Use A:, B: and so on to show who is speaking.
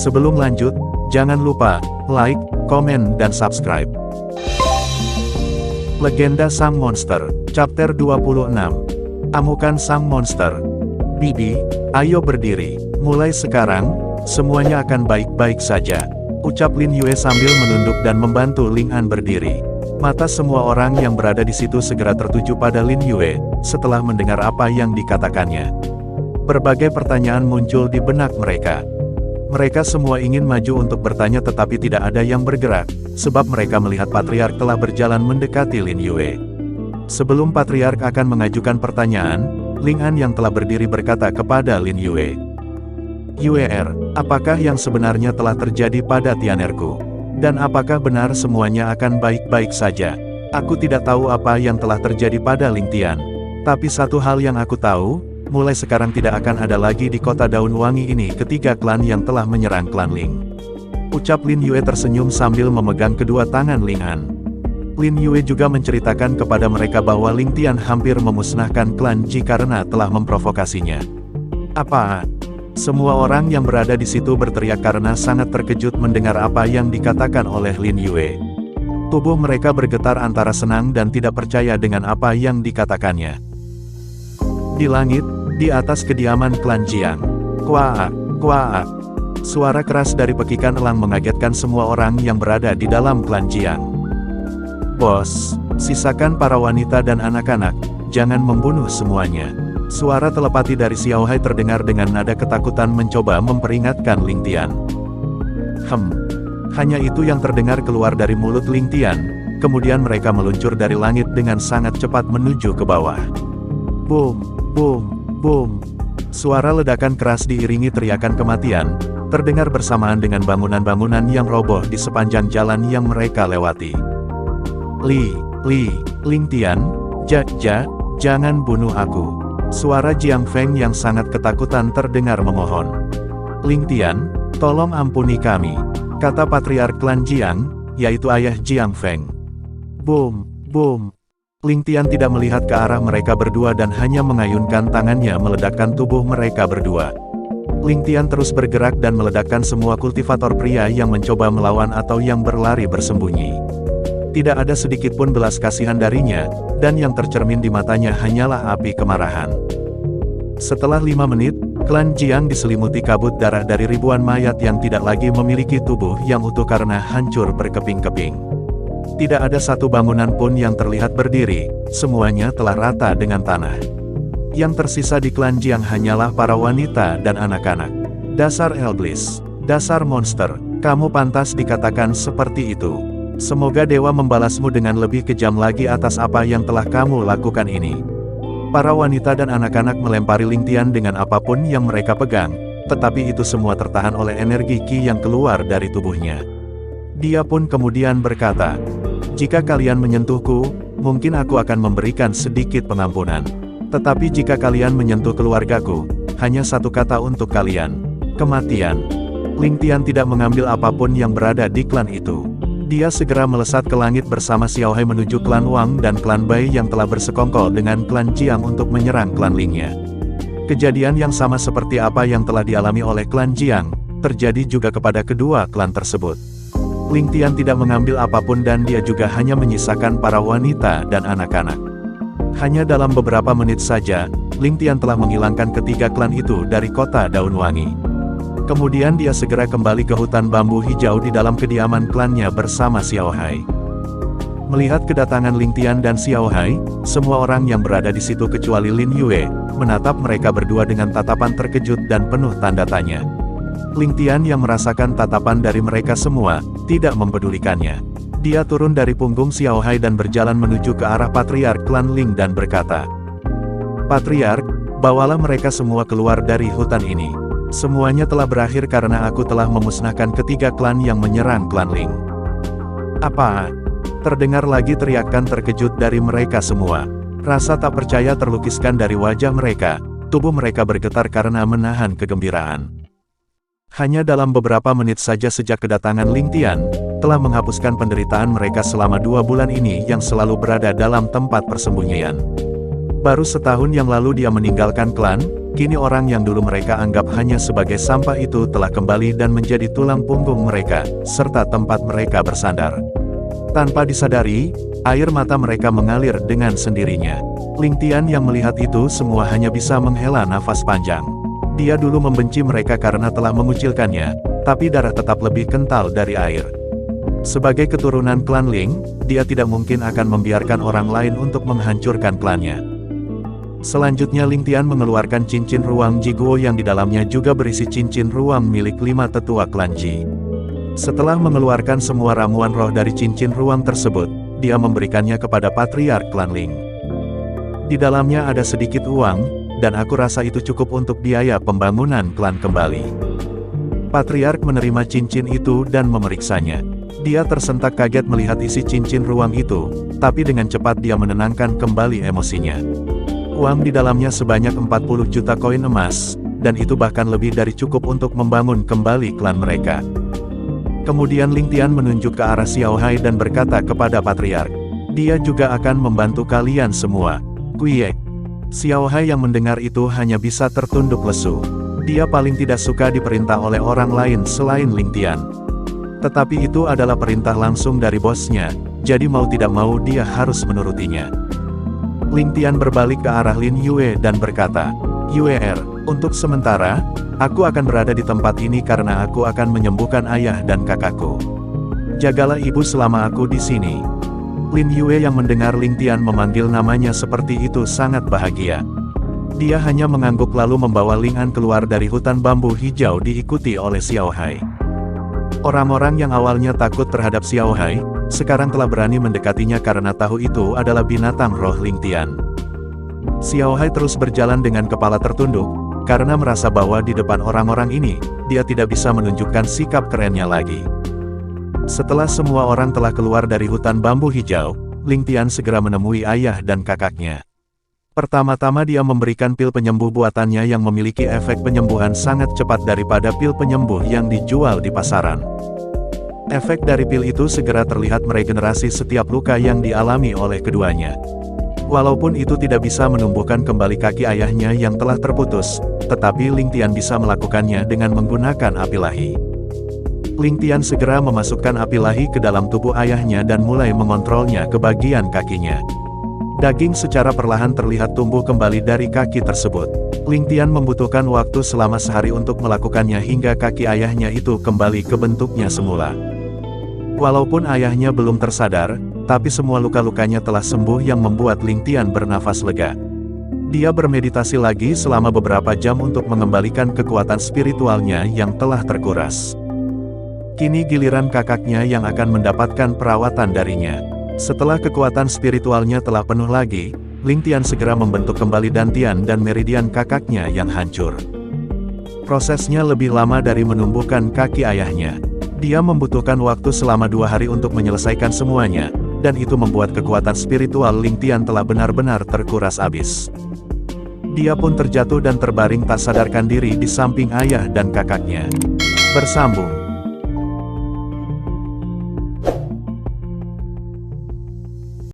A: Sebelum lanjut, jangan lupa like, komen, dan subscribe. Legenda Sang Monster, Chapter 26. Amukan Sang Monster. Bibi, ayo berdiri. Mulai sekarang, semuanya akan baik-baik saja. Ucap Lin Yue sambil menunduk dan membantu Ling An berdiri. Mata semua orang yang berada di situ segera tertuju pada Lin Yue, setelah mendengar apa yang dikatakannya. Berbagai pertanyaan muncul di benak mereka. Mereka semua ingin maju untuk bertanya tetapi tidak ada yang bergerak, sebab mereka melihat Patriark telah berjalan mendekati Lin Yue. Sebelum Patriark akan mengajukan pertanyaan, Ling An yang telah berdiri berkata kepada Lin Yue. "Yue-er, apakah yang sebenarnya telah terjadi pada Tianerku? Dan apakah benar semuanya akan baik-baik saja? Aku tidak tahu apa yang telah terjadi pada Ling Tian. Tapi satu hal yang aku tahu, mulai sekarang tidak akan ada lagi di kota Daun Wangi ini ketiga klan yang telah menyerang klan Ling." Ucap Lin Yue tersenyum sambil memegang kedua tangan Ling An. Lin Yue juga menceritakan kepada mereka bahwa Ling Tian hampir memusnahkan klan Ji karena telah memprovokasinya. "Apa?" Semua orang yang berada di situ berteriak karena sangat terkejut mendengar apa yang dikatakan oleh Lin Yue. Tubuh mereka bergetar antara senang dan tidak percaya dengan apa yang dikatakannya. Di langit, di atas kediaman klan Jiang. Kuaak, kuaak. Suara keras dari pekikan elang mengagetkan semua orang yang berada di dalam klan Jiang. "Bos, sisakan para wanita dan anak-anak, jangan membunuh semuanya." Suara telepati dari Xiao Hai terdengar dengan nada ketakutan mencoba memperingatkan Ling Tian. Hanya itu yang terdengar keluar dari mulut Ling Tian, kemudian mereka meluncur dari langit dengan sangat cepat menuju ke bawah. Boom, boom, boom. Suara ledakan keras diiringi teriakan kematian, terdengar bersamaan dengan bangunan-bangunan yang roboh di sepanjang jalan yang mereka lewati. Ling Tian, jangan bunuh aku. Suara Jiang Feng yang sangat ketakutan terdengar memohon. "Ling Tian, tolong ampuni kami," kata Patriark klan Jiang, yaitu ayah Jiang Feng. Boom, boom. Ling Tian tidak melihat ke arah mereka berdua dan hanya mengayunkan tangannya meledakkan tubuh mereka berdua. Ling Tian terus bergerak dan meledakkan semua kultivator pria yang mencoba melawan atau yang berlari bersembunyi. Tidak ada sedikit pun belas kasihan darinya, dan yang tercermin di matanya hanyalah api kemarahan. Setelah 5 menit, klan Jiang diselimuti kabut darah dari ribuan mayat yang tidak lagi memiliki tubuh yang utuh karena hancur berkeping-keping. Tidak ada satu bangunan pun yang terlihat berdiri, semuanya telah rata dengan tanah. Yang tersisa di klan Jiang hanyalah para wanita dan anak-anak. "Dasar iblis, dasar monster, kamu pantas dikatakan seperti itu. Semoga dewa membalasmu dengan lebih kejam lagi atas apa yang telah kamu lakukan ini." Para wanita dan anak-anak melempari Ling Tian dengan apapun yang mereka pegang, tetapi itu semua tertahan oleh energi Qi yang keluar dari tubuhnya. Dia pun kemudian berkata, "Jika kalian menyentuhku, mungkin aku akan memberikan sedikit pengampunan. Tetapi jika kalian menyentuh keluargaku, hanya satu kata untuk kalian, kematian." Ling Tian tidak mengambil apapun yang berada di klan itu. Dia segera melesat ke langit bersama Xiao Hai menuju klan Wang dan klan Bai yang telah bersekongkol dengan klan Jiang untuk menyerang klan Lingnya. Kejadian yang sama seperti apa yang telah dialami oleh klan Jiang, terjadi juga kepada kedua klan tersebut. Ling Tian tidak mengambil apapun dan dia juga hanya menyisakan para wanita dan anak-anak. Hanya dalam beberapa menit saja, Ling Tian telah menghilangkan ketiga klan itu dari kota Daun Wangi. Kemudian dia segera kembali ke hutan bambu hijau di dalam kediaman klannya bersama Xiao Hai. Melihat kedatangan Ling Tian dan Xiao Hai, semua orang yang berada di situ kecuali Lin Yue, menatap mereka berdua dengan tatapan terkejut dan penuh tanda tanya. Ling Tian yang merasakan tatapan dari mereka semua, tidak mempedulikannya. Dia turun dari punggung Xiao Hai dan berjalan menuju ke arah Patriark klan Ling dan berkata, "Patriark, bawalah mereka semua keluar dari hutan ini. Semuanya telah berakhir karena aku telah memusnahkan ketiga klan yang menyerang klan Ling." "Apa?" Terdengar lagi teriakan terkejut dari mereka semua. Rasa tak percaya terlukiskan dari wajah mereka, tubuh mereka bergetar karena menahan kegembiraan. Hanya dalam beberapa menit saja sejak kedatangan Ling Tian, telah menghapuskan penderitaan mereka selama 2 bulan ini yang selalu berada dalam tempat persembunyian. Baru setahun yang lalu dia meninggalkan klan, kini orang yang dulu mereka anggap hanya sebagai sampah itu telah kembali dan menjadi tulang punggung mereka, serta tempat mereka bersandar. Tanpa disadari, air mata mereka mengalir dengan sendirinya. Ling Tian yang melihat itu semua hanya bisa menghela nafas panjang. Dia dulu membenci mereka karena telah mengucilkannya, tapi darah tetap lebih kental dari air. Sebagai keturunan klan Ling, dia tidak mungkin akan membiarkan orang lain untuk menghancurkan klannya. Selanjutnya Ling Tian mengeluarkan cincin ruang Ji Guo yang di dalamnya juga berisi cincin ruang milik 5 tetua klan Ji. Setelah mengeluarkan semua ramuan roh dari cincin ruang tersebut, dia memberikannya kepada patriark klan Ling. Di dalamnya ada sedikit uang, dan aku rasa itu cukup untuk biaya pembangunan klan kembali. Patriark menerima cincin itu dan memeriksanya. Dia tersentak kaget melihat isi cincin ruang itu, tapi dengan cepat dia menenangkan kembali emosinya. Uang di dalamnya sebanyak 40 juta koin emas, dan itu bahkan lebih dari cukup untuk membangun kembali klan mereka. Kemudian Ling Tian menunjuk ke arah Xiao Hai dan berkata kepada patriark, "Dia juga akan membantu kalian semua." Kuiyek. Xiao Hai yang mendengar itu hanya bisa tertunduk lesu. Dia paling tidak suka diperintah oleh orang lain selain Ling Tian. Tetapi itu adalah perintah langsung dari bosnya, jadi mau tidak mau dia harus menurutinya. Ling Tian berbalik ke arah Lin Yue dan berkata, "Yue, untuk sementara, aku akan berada di tempat ini karena aku akan menyembuhkan ayah dan kakakku. Jagalah ibu selama aku di sini." Lin Yue yang mendengar Ling Tian memanggil namanya seperti itu sangat bahagia. Dia hanya mengangguk lalu membawa Ling An keluar dari hutan bambu hijau diikuti oleh Xiao Hai. Orang-orang yang awalnya takut terhadap Xiao Hai, sekarang telah berani mendekatinya karena tahu itu adalah binatang roh Ling Tian. Xiao Hai terus berjalan dengan kepala tertunduk, karena merasa bahwa di depan orang-orang ini, dia tidak bisa menunjukkan sikap kerennya lagi. Setelah semua orang telah keluar dari hutan bambu hijau, Ling Tian segera menemui ayah dan kakaknya. Pertama-tama dia memberikan pil penyembuh buatannya yang memiliki efek penyembuhan sangat cepat daripada pil penyembuh yang dijual di pasaran. Efek dari pil itu segera terlihat meregenerasi setiap luka yang dialami oleh keduanya. Walaupun itu tidak bisa menumbuhkan kembali kaki ayahnya yang telah terputus, tetapi Ling Tian bisa melakukannya dengan menggunakan api lahi. Ling Tian segera memasukkan api lahi ke dalam tubuh ayahnya dan mulai mengontrolnya ke bagian kakinya. Daging secara perlahan terlihat tumbuh kembali dari kaki tersebut. Ling Tian membutuhkan waktu selama sehari untuk melakukannya hingga kaki ayahnya itu kembali ke bentuknya semula. Walaupun ayahnya belum tersadar, tapi semua luka-lukanya telah sembuh yang membuat Ling Tian bernafas lega. Dia bermeditasi lagi selama beberapa jam untuk mengembalikan kekuatan spiritualnya yang telah terkuras. Kini giliran kakaknya yang akan mendapatkan perawatan darinya. Setelah kekuatan spiritualnya telah penuh lagi, Ling Tian segera membentuk kembali dantian dan meridian kakaknya yang hancur. Prosesnya lebih lama dari menumbuhkan kaki ayahnya. Dia membutuhkan waktu selama 2 hari untuk menyelesaikan semuanya, dan itu membuat kekuatan spiritual Ling Tian telah benar-benar terkuras habis. Dia pun terjatuh dan terbaring tak sadarkan diri di samping ayah dan kakaknya. Bersambung.